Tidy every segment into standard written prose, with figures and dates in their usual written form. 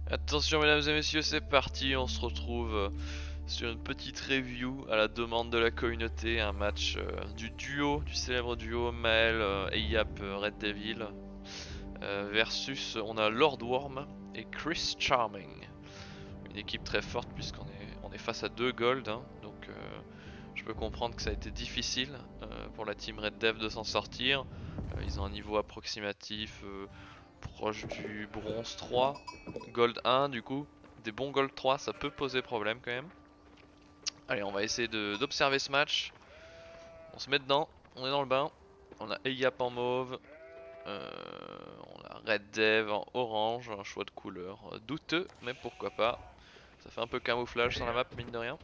Attention mesdames et messieurs, c'est parti, on se retrouve sur une petite review à la demande de la communauté, un match du célèbre duo Mael et Yap Red Devil versus on a Lord Worm et Chris Charming. Une équipe très forte puisqu'on est face à deux gold, hein, donc je peux comprendre que ça a été difficile pour la team Red Dev de s'en sortir. Ils ont un niveau approximatif proche du bronze 3, gold 1 du coup, des bons gold 3 ça peut poser problème quand même. Allez, on va essayer d'observer ce match, on se met dedans, on est dans le bain, on a Eyap en mauve, on a Red Dev en orange, un choix de couleur douteux mais pourquoi pas, ça fait un peu camouflage sur la map mine de rien.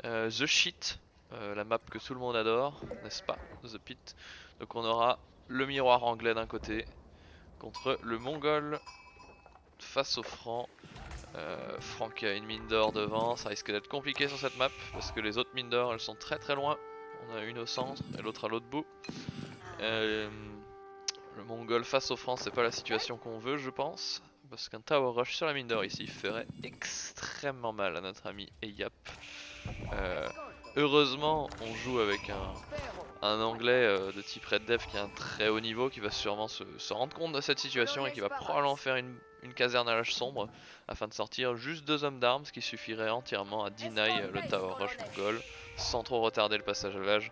The Shit, la map que tout le monde adore, n'est-ce pas, The Pit. Donc on aura le miroir anglais d'un côté contre le mongol face au franc. Franck a une mine d'or devant, ça risque d'être compliqué sur cette map parce que les autres mines d'or elles sont très très loin. On a une au centre et l'autre à l'autre bout. Le mongol face au franc, c'est pas la situation qu'on veut, je pense, parce qu'un tower rush sur la mine d'or ici ferait extrêmement mal à notre ami Eyap. Heureusement, on joue avec un anglais de type Red Dev qui a un très haut niveau, qui va sûrement se rendre compte de cette situation et qui va probablement faire une caserne à l'âge sombre afin de sortir juste 2 hommes d'armes, ce qui suffirait entièrement à deny le tower rush mongol sans trop retarder le passage à l'âge.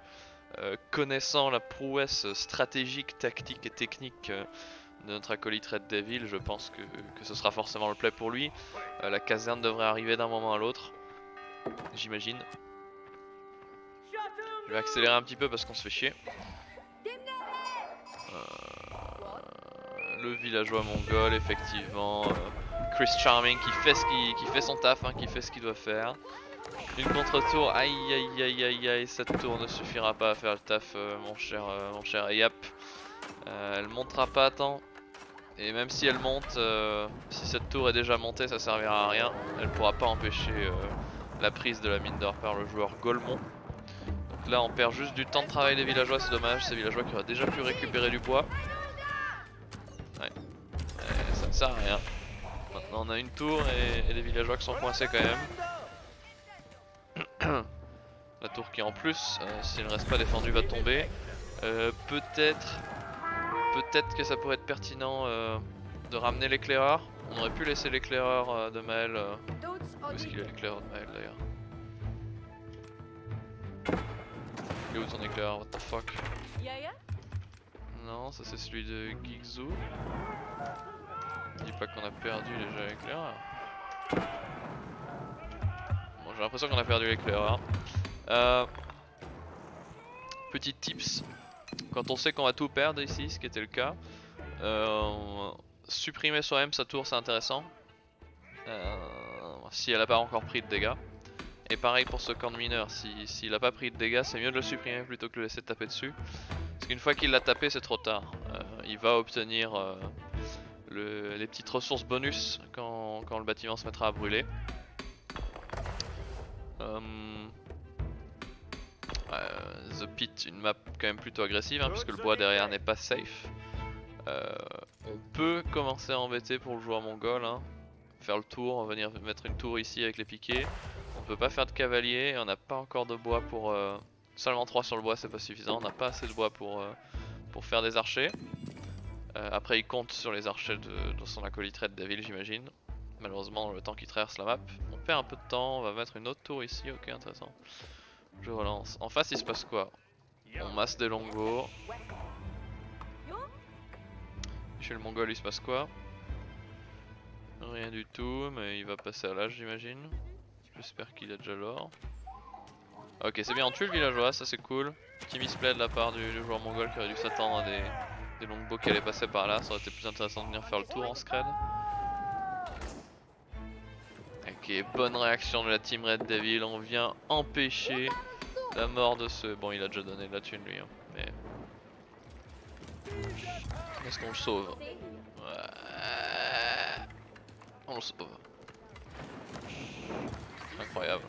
Connaissant la prouesse stratégique, tactique et technique de notre acolyte Red Devil, je pense que ce sera forcément le play pour lui. La caserne devrait arriver d'un moment à l'autre, j'imagine. Je vais accélérer un petit peu parce qu'on se fait chier. Le villageois mongol, effectivement. Chris Charming qui fait son taf, hein, qui fait ce qu'il doit faire. Une contre-tour, aïe aïe aïe aïe aïe, cette tour ne suffira pas à faire le taf, mon cher Yap. Elle montera pas à temps. Et même si elle monte, si cette tour est déjà montée, ça servira à rien. Elle pourra pas empêcher la prise de la mine d'or par le joueur Golemon. Donc là on perd juste du temps de travail des villageois, c'est dommage, ces villageois qui auraient déjà pu récupérer du bois. Ouais, ça ne sert à rien. Maintenant on a une tour et des villageois qui sont coincés quand même. La tour qui en plus, s'il ne reste pas défendu, va tomber. Peut-être que ça pourrait être pertinent de ramener l'éclaireur. On aurait pu laisser l'éclaireur de Mael. Où est-ce qu'il est l'éclaireur de Mael d'ailleurs? Il est où ton éclaireur? What the fuck? Non, ça c'est celui de Geekzoo. Dis pas qu'on a perdu déjà l'éclaireur. Bon, j'ai l'impression qu'on a perdu l'éclaireur. Petit tips, quand on sait qu'on va tout perdre ici, ce qui était le cas, supprimer soi-même sa tour c'est intéressant, si elle n'a pas encore pris de dégâts. Et pareil pour ce camp de mineur, s'il n'a pas pris de dégâts, c'est mieux de le supprimer plutôt que de le laisser taper dessus. Parce qu'une fois qu'il l'a tapé, c'est trop tard. Il va obtenir les petites ressources bonus quand le bâtiment se mettra à brûler. The Pit, une map quand même plutôt agressive, hein, puisque le bois derrière n'est pas safe. On peut commencer à embêter pour le joueur mongol, hein. Faire le tour, venir mettre une tour ici avec les piquets. On peut pas faire de cavalier, on n'a pas encore de bois pour... Seulement 3 sur le bois, c'est pas suffisant, on n'a pas assez de bois pour faire des archers. Après il compte sur les archers de son acolyte Red Devil, j'imagine. Malheureusement le temps qu'il traverse la map, on perd un peu de temps, on va mettre une autre tour ici, ok intéressant. Je relance. En face il se passe quoi? On masse des longos. Chez le mongol il se passe quoi? Rien du tout, mais il va passer à l'âge j'imagine. J'espère qu'il a déjà l'or. Ok, c'est bien, on tue le villageois, ça c'est cool. Petit misplay de la part du joueur mongol qui aurait dû s'attendre à des longbows qui allaient passer par là. Ça aurait été plus intéressant de venir faire le tour en scred. Ok, bonne réaction de la team Red Devil. On vient empêcher la mort de ce... Bon, il a déjà donné de la thune lui, hein, mais... Est-ce qu'on le sauve? Ouais. On le sauve. Incroyable.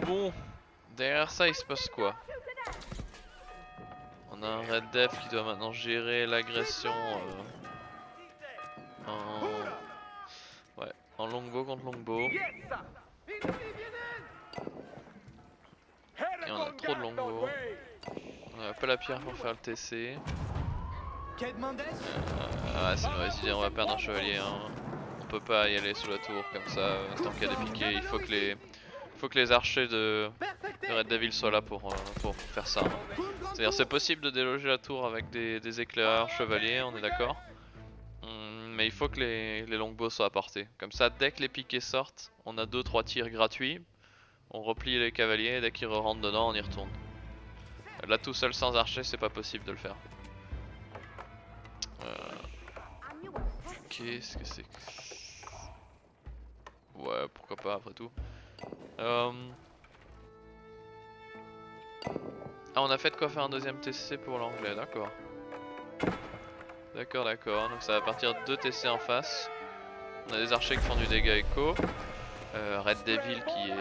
Bon, derrière ça il se passe quoi? On a un Red Dev qui doit maintenant gérer l'agression Ouais, en longbow contre longbow. Et on a trop de longbow. On a pas la pierre pour faire le TC. Ouais, c'est une mauvaise idée, on va perdre un chevalier. Hein. On peut pas y aller sous la tour comme ça, tant qu'il y a des piquets. Il faut que les archers de Red Devil soient là pour faire ça. Hein. C'est-à-dire c'est possible de déloger la tour avec des éclaireurs chevaliers, on est d'accord. Mais il faut que les longbows soient apportés. Comme ça, dès que les piquets sortent, on a 2-3 tirs gratuits. On replie les cavaliers, et dès qu'ils rentrent dedans, on y retourne. Là tout seul sans archer, c'est pas possible de le faire. Qu'est-ce que c'est que... Ouais, pourquoi pas après tout. Ah, on a fait de quoi faire un deuxième TC pour l'anglais, d'accord. D'accord, d'accord, donc ça va partir de 2 TC en face. On a des archers qui font du dégât écho. Red Devil qui est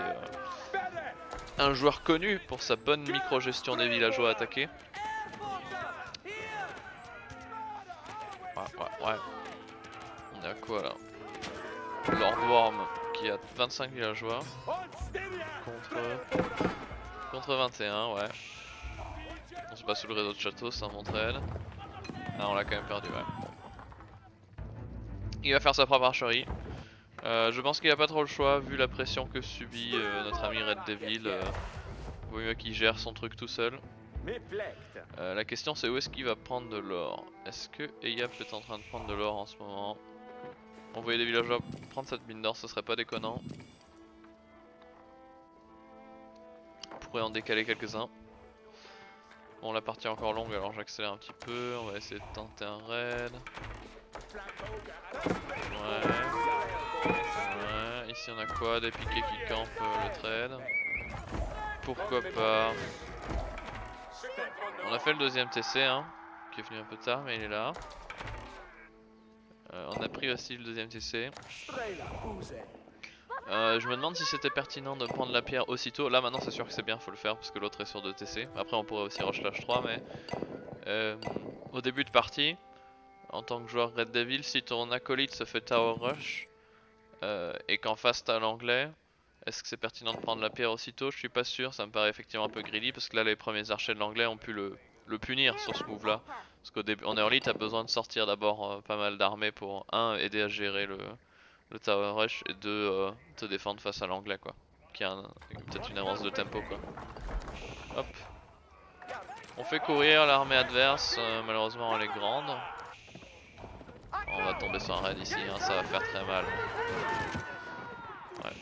un joueur connu pour sa bonne micro-gestion des villageois attaqués. Ouais. On a quoi là? Lord Worm qui a 25 villageois contre 21, ouais. On se bat sous le réseau de château, c'est un bon trade. Ah, on l'a quand même perdu, ouais. Il va faire sa propre archerie. Je pense qu'il a pas trop le choix vu la pression que subit notre ami Red Devil. Vaut mieux qu'il gère son truc tout seul. La question c'est où est-ce qu'il va prendre de l'or. Est-ce que Eyap est en train de prendre de l'or en ce moment? Envoyer des villageois prendre cette mine d'or, ce serait pas déconnant. On pourrait en décaler quelques-uns. Bon, la partie est encore longue alors j'accélère un petit peu. On va essayer de tenter un raid. Ouais, ici on a quoi? Des piquets qui campent le trade. Pourquoi pas. On a fait le deuxième TC hein, qui est venu un peu tard mais il est là. On a pris aussi le deuxième TC. Je me demande si c'était pertinent de prendre la pierre aussitôt. Là maintenant c'est sûr que c'est bien, faut le faire parce que l'autre est sur 2 TC. Après on pourrait aussi rush slash 3 mais au début de partie, en tant que joueur Red Devil, si ton acolyte se fait tower rush et qu'en face t'as l'anglais, est-ce que c'est pertinent de prendre la pierre aussitôt? Je suis pas sûr, ça me paraît effectivement un peu greedy parce que là les premiers archers de l'anglais ont pu le punir sur ce move là. Parce qu'au début en early t'as besoin de sortir d'abord pas mal d'armées pour aider à gérer le tower rush et 2 te défendre face à l'anglais quoi. Qui a peut-être une avance de tempo quoi. Hop. On fait courir l'armée adverse, malheureusement elle est grande. On va tomber sur un raid ici, hein, ça va faire très mal. Ouais.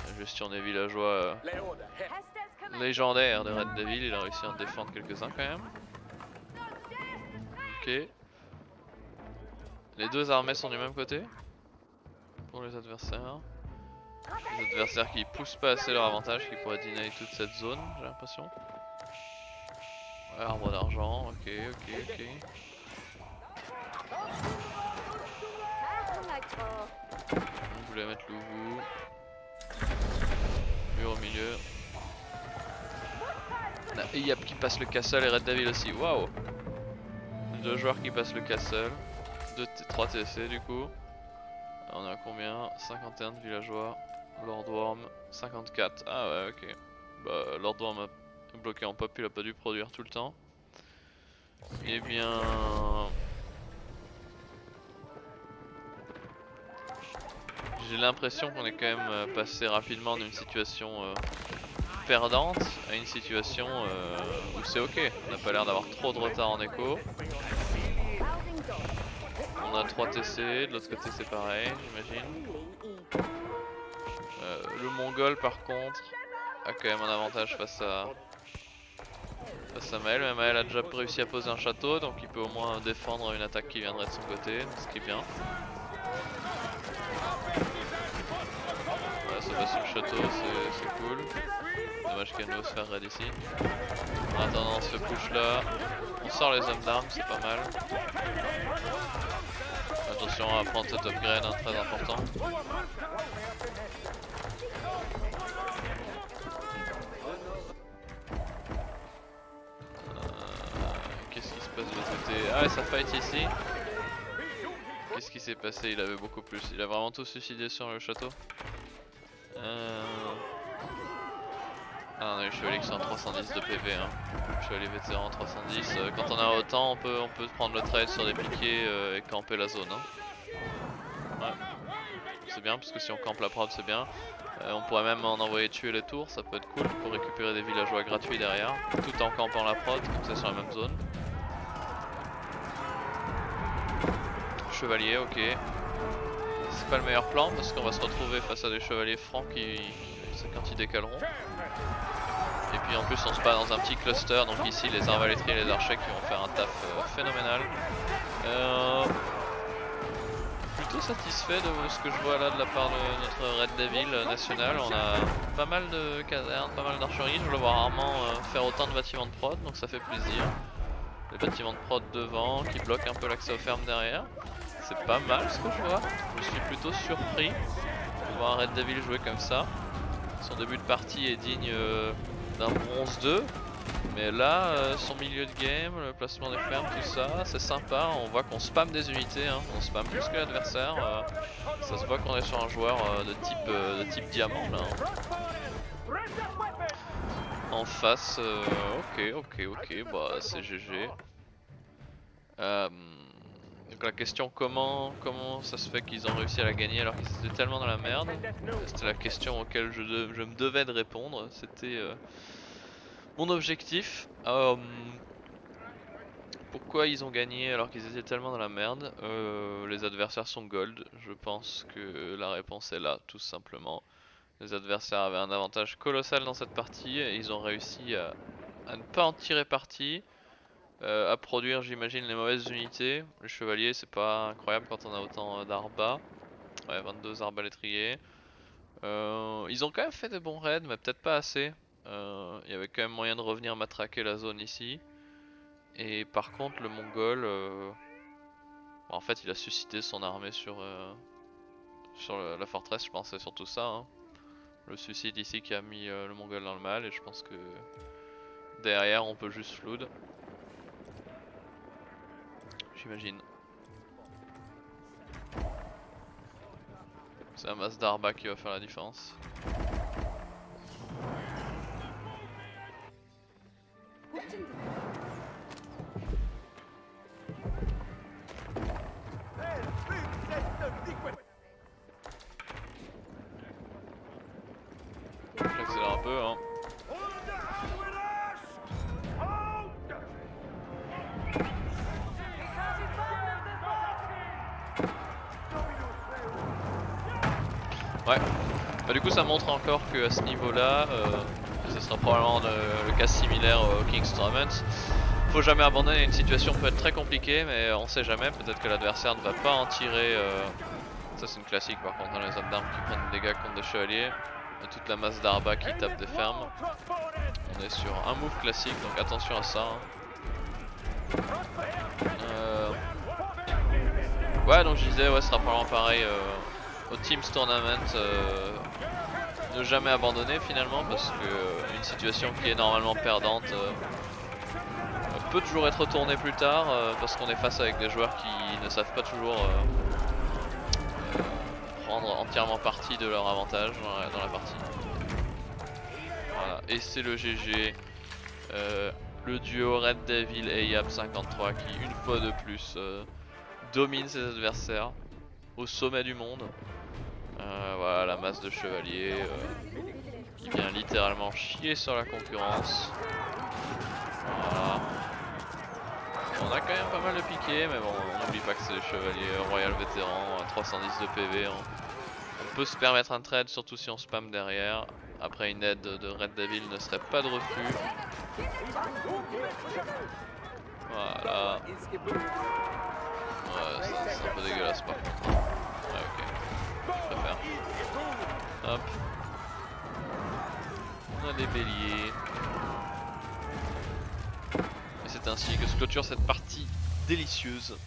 La gestion des villageois légendaire de Red Devil, il a réussi à en défendre quelques-uns quand même. Ok. Les deux armées sont du même côté pour les adversaires. Les adversaires qui poussent pas assez leur avantage, qui pourraient deny toute cette zone, j'ai l'impression. Ouais, arbre d'argent, ok. Je voulais mettre Louvou. Mur au milieu. On a Eyap qui passe le castle et Red Devil aussi, waouh! 2 joueurs qui passent le castle. 3 TC du coup. On a combien? 51 de villageois. Lord Worm 54. Ah ouais, ok. Bah Lord Worm a bloqué en pop, il a pas dû produire tout le temps. Eh bien... J'ai l'impression qu'on est quand même passé rapidement d'une situation perdante à une situation où c'est ok. On n'a pas l'air d'avoir trop de retard en écho. On a 3 TC, de l'autre côté c'est pareil, j'imagine. Le Mongol par contre a quand même un avantage face à Maël. Mais Maël a déjà réussi à poser un château, donc il peut au moins défendre une attaque qui viendrait de son côté, ce qui est bien. Voilà, ça passe sur le château, c'est cool. Dommage qu'il y ait une sphère raid ici. En attendant ce push là, on sort les hommes d'armes, c'est pas mal. Attention à prendre cet upgrade, hein, très important. C'était... Ah ouais, ça fight ici. Qu'est-ce qui s'est passé? Il avait beaucoup plus. Il a vraiment tout suicidé sur le château. Ah on a les chevaliers qui sont à 310 de PV hein. Chevalier vétéran 310. Quand on a autant on peut prendre le trade sur des piquets et camper la zone hein. Ouais. C'est bien parce que si on campe la prod c'est bien. On pourrait même en envoyer tuer les tours, ça peut être cool pour récupérer des villageois gratuits derrière. Tout en campant la prod, comme ça sur la même zone. Chevalier, ok. C'est pas le meilleur plan parce qu'on va se retrouver face à des chevaliers francs quand ils décaleront. Et puis en plus on se bat dans un petit cluster, donc ici les arbalétriers et les archers qui vont faire un taf phénoménal. Plutôt satisfait de ce que je vois là de la part de notre Red Devil national. On a pas mal de casernes, pas mal d'archerie, je le vois rarement faire autant de bâtiments de prod, donc ça fait plaisir. Les bâtiments de prod devant qui bloquent un peu l'accès aux fermes derrière. C'est pas mal ce que je vois, je suis plutôt surpris de voir un Red Devil jouer comme ça. Son début de partie est digne d'un bronze 2, mais là son milieu de game, le placement des fermes, tout ça, c'est sympa. On voit qu'on spam des unités, hein. On spam plus que l'adversaire. Ça se voit qu'on est sur un joueur de type diamant là. Hein. En face, ok, bah c'est GG. Donc la question comment ça se fait qu'ils ont réussi à la gagner alors qu'ils étaient tellement dans la merde, c'était la question auquel je me devais de répondre, c'était mon objectif. Pourquoi ils ont gagné alors qu'ils étaient tellement dans la merde? Les adversaires sont gold, je pense que la réponse est là tout simplement. Les adversaires avaient un avantage colossal dans cette partie et ils ont réussi à ne pas en tirer parti. À produire j'imagine les mauvaises unités. Les chevaliers c'est pas incroyable quand on a autant d'arbas. Ouais 22 arbalétriers. Ils ont quand même fait des bons raids mais peut-être pas assez. Il y avait quand même moyen de revenir matraquer la zone ici. Et par contre le mongol en fait il a suscité son armée sur la forteresse, je pense c'est surtout ça hein. Le suicide ici qui a mis le mongol dans le mal et je pense que derrière on peut juste flood. J'imagine. C'est un masse d'arba qui va faire la différence. J'accélère un peu hein. Ouais, bah du coup ça montre encore que à ce niveau là, ce sera probablement le cas similaire au King's Tournament. Faut jamais abandonner, une situation peut être très compliquée mais on sait jamais, peut-être que l'adversaire ne va pas en tirer. Ça c'est une classique par contre, dans les hommes d'armes qui prennent des dégâts contre des chevaliers. Et toute la masse d'arba qui tape des fermes. On est sur un move classique donc attention à ça hein. Ouais donc je disais ouais ce sera probablement pareil au Teams Tournament, ne jamais abandonner finalement parce que une situation qui est normalement perdante peut toujours être retournée plus tard parce qu'on est face avec des joueurs qui ne savent pas toujours prendre entièrement parti de leur avantage dans la partie. Voilà, et c'est le GG, le duo Red Devil et Yap53 qui une fois de plus domine ses adversaires au sommet du monde. Voilà la masse de chevaliers qui vient littéralement chier sur la concurrence. Voilà. On a quand même pas mal de piquets mais bon on n'oublie pas que c'est les chevaliers royal vétérans, 310 de PV. On peut se permettre un trade surtout si on spam derrière. Après une aide de Red Devil ne serait pas de refus. Voilà. Ouais c'est un peu dégueulasse par contre. Ouais ok. Je préfère. Hop. On a des béliers. Et c'est ainsi que se clôture cette partie délicieuse.